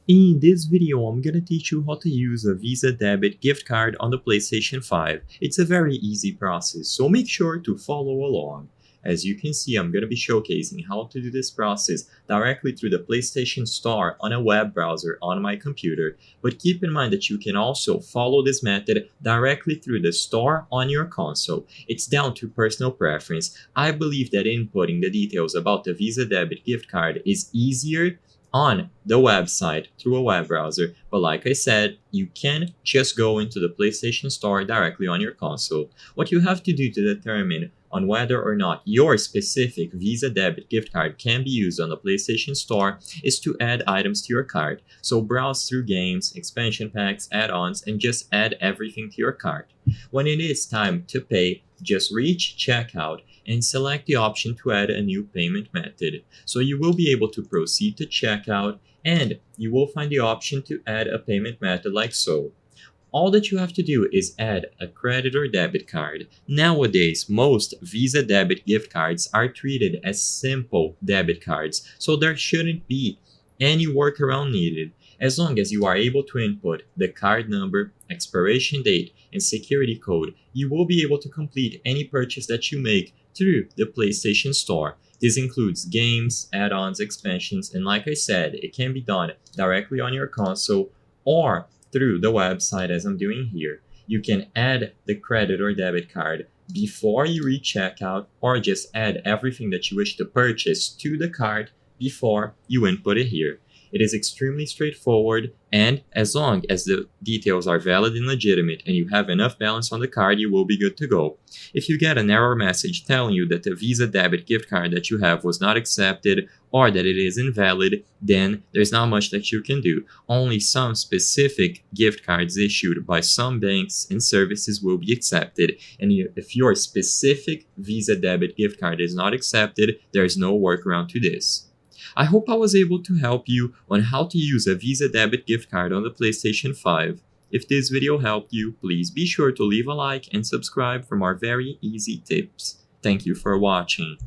In this video, I'm gonna teach you how to use a Visa debit gift card on the PlayStation 5. It's a very easy process, so make sure to follow along. As you can see, I'm gonna be showcasing how to do this process directly through the PlayStation Store on a web browser on my computer. But keep in mind that you can also follow this method directly through the store on your console. It's down to personal preference. I believe that inputting the details about the Visa debit gift card is easier on the website through a web browser, but like I said, you can just go into the PlayStation Store directly on your console. What you have to do to determine on whether or not your specific Visa debit gift card can be used on the PlayStation Store is to add items to your card. So browse through games, expansion packs, add-ons, and just add everything to your cart. When it is time to pay, just reach checkout and select the option to add a new payment method. So you will be able to proceed to checkout and you will find the option to add a payment method like so. All that you have to do is add a credit or debit card. Nowadays, most Visa debit gift cards are treated as simple debit cards, so there shouldn't be any workaround needed. As long as you are able to input the card number, expiration date, and security code, you will be able to complete any purchase that you make through the PlayStation Store. This includes games, add-ons, expansions, and like I said, it can be done directly on your console or through the website as I'm doing here. You can add the credit or debit card before you reach checkout or just add everything that you wish to purchase to the card before you input it here. It is extremely straightforward, and as long as the details are valid and legitimate and you have enough balance on the card, you will be good to go. If you get an error message telling you that the Visa debit gift card that you have was not accepted or that it is invalid, then there's not much that you can do. Only some specific gift cards issued by some banks and services will be accepted, and if your specific Visa debit gift card is not accepted, there's no workaround to this. I hope I was able to help you on how to use a Visa debit gift card on the PlayStation 5. If this video helped you, please be sure to leave a like and subscribe for more very easy tips. Thank you for watching.